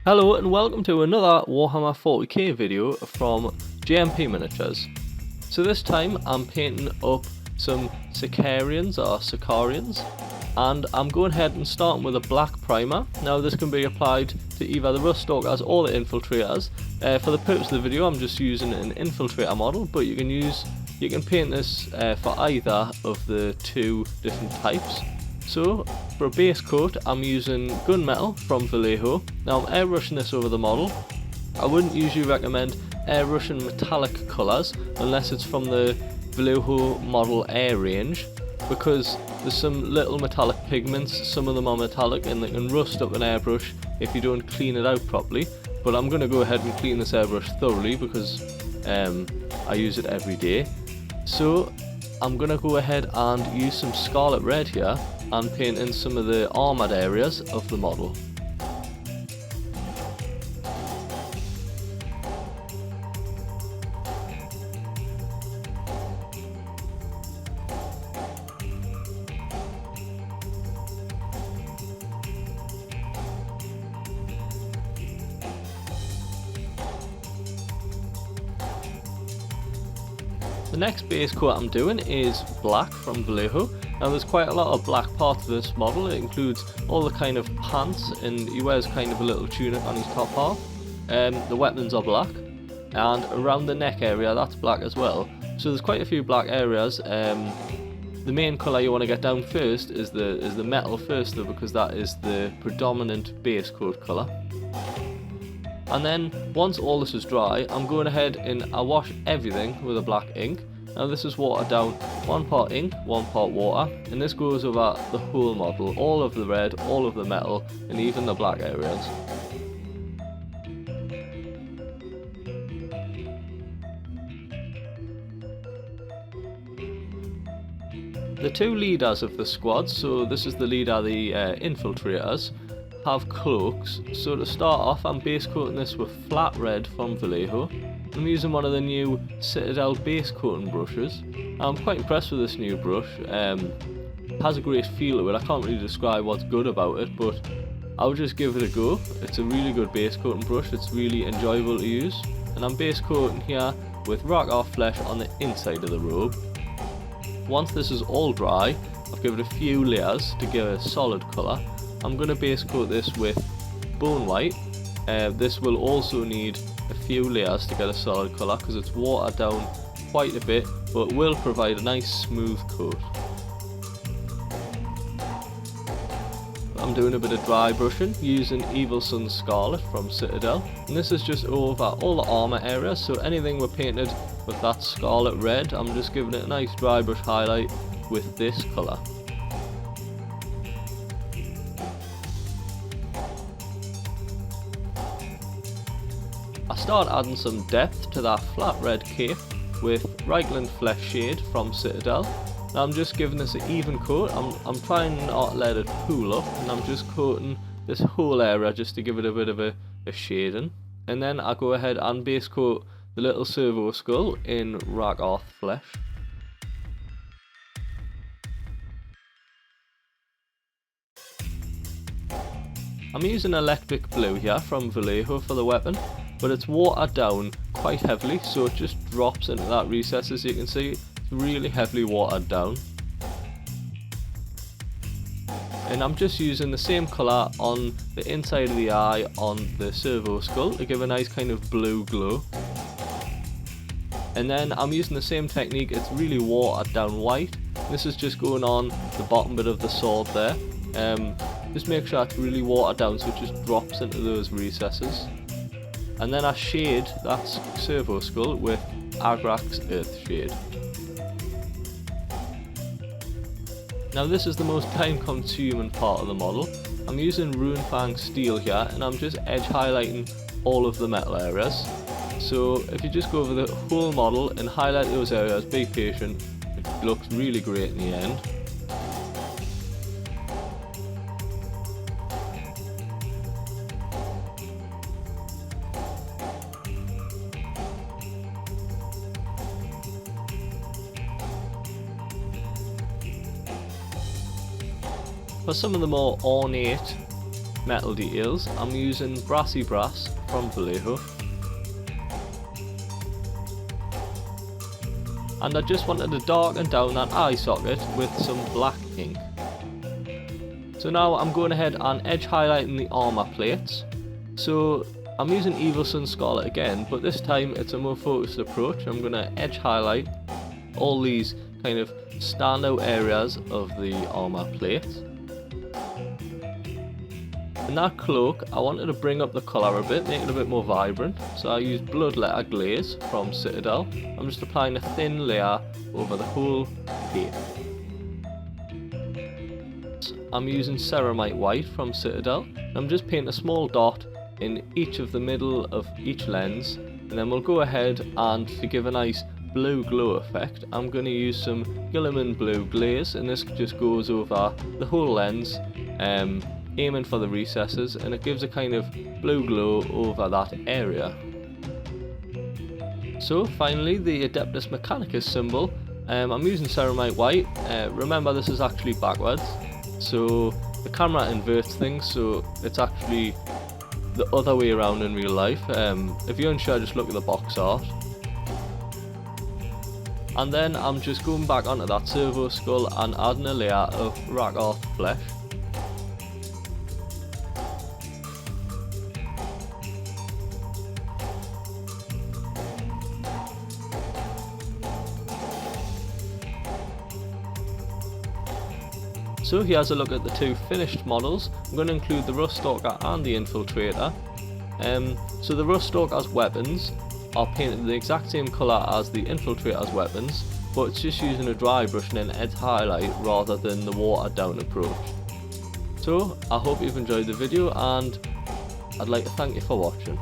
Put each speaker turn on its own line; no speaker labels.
Hello and welcome to another Warhammer 40k video from GMP Miniatures. So this time I'm painting up some Sicarians or Sicarians, and I'm going ahead and starting with a black primer. Now this can be applied to either the Russ Stalkers or the Infiltrators. For the purpose of the video I'm just using an Infiltrator model, but you can paint this for either of the two different types. So, for a base coat, I'm using Gunmetal from Vallejo. Now I'm airbrushing this over the model. I wouldn't usually recommend airbrushing metallic colours unless it's from the Vallejo model air range, because there's some little metallic pigments, some of them are metallic and they can rust up an airbrush if you don't clean it out properly. But I'm going to go ahead and clean this airbrush thoroughly because I use it every day. So I'm going to go ahead and use some Scarlett Red here and paint in some of the armoured areas of the model. The next base coat I'm doing is black from Vallejo. Now there's quite a lot of black parts of this model. It includes all the kind of pants, and he wears kind of a little tunic on his top half. The weapons are black, and around the neck area that's black as well. So there's quite a few black areas. The main colour you want to get down first is the metal first though, because that is the predominant base coat colour. And then once all this is dry, I'm going ahead and I wash everything with a black ink. Now this is watered down, 1 part ink, 1 part water, and this goes over the whole model, all of the red, all of the metal, and even the black areas. The two leaders of the squad, so this is the leader, the Infiltrators, have cloaks. So to start off, I'm base coating this with flat red from Vallejo. I'm using one of the new Citadel base coating brushes. I'm quite impressed with this new brush. It has a great feel to it. I can't really describe what's good about it, but I would just give it a go. It's a really good base coating brush. It's really enjoyable to use. And I'm base coating here with Rakarth flesh on the inside of the robe. Once this is all dry, I've given it a few layers to give it a solid colour. I'm going to base coat this with Bonewhite. This will also need a few layers to get a solid colour because it's watered down quite a bit, but will provide a nice smooth coat. I'm doing a bit of dry brushing using Evil Sunz Scarlet from Citadel, and this is just over all the armour areas, so anything we're painted with that Scarlet Red, I'm just giving it a nice dry brush highlight with this colour. I start adding some depth to that flat red cape with Reikland Fleshshade from Citadel. Now I'm just giving this an even coat. I'm trying not to let it pool up, and I'm just coating this whole area just to give it a bit of a shading. And then I go ahead and base coat the little servo skull in Rakarth flesh. I'm using electric blue here from Vallejo for the weapon, but it's watered down quite heavily, so it just drops into that recess. As you can see, it's really heavily watered down. And I'm just using the same colour on the inside of the eye on the servo skull to give a nice kind of blue glow. And then I'm using the same technique, it's really watered down white. This is just going on the bottom bit of the sword there. Just make sure it's really watered down so it just drops into those recesses. And then I shade that servo skull with Agrax Earthshade. Now this is the most time consuming part of the model. I'm using Runefang steel here, and I'm just edge highlighting all of the metal areas. So if you just go over the whole model and highlight those areas, be patient, it looks really great in the end. For some of the more ornate metal details, I'm using Brassy Brass from Vallejo. And I just wanted to darken down that eye socket with some black ink. So now I'm going ahead and edge highlighting the armour plates. So I'm using Evil Sunz Scarlet again, but this time it's a more focused approach. I'm going to edge highlight all these kind of standout areas of the armour plate. In that cloak, I wanted to bring up the colour a bit, make it a bit more vibrant, so I used Bloodletter glaze from Citadel. I'm just applying a thin layer over the whole cape. I'm using Ceramite white from Citadel. I'm just painting a small dot in each of the middle of each lens, and then we'll go ahead and to give a nice blue glow effect, I'm going to use some Guilliman blue glaze, and this just goes over the whole lens, aiming for the recesses, and it gives a kind of blue glow over that area. So finally, the Adeptus Mechanicus symbol. I'm using Ceramite white. Remember, this is actually backwards, so the camera inverts things, so it's actually the other way around in real life. If you're unsure, just look at the box art. And then I'm just going back onto that servo skull and adding a layer of Rakarth flesh. So here's a look at the two finished models. I'm going to include the Rust Stalker and the Infiltrator. So the Rust Stalker's weapons are painted the exact same colour as the Infiltrator's weapons, but it's just using a dry brush and an edge highlight rather than the watered down approach. So I hope you've enjoyed the video, and I'd like to thank you for watching.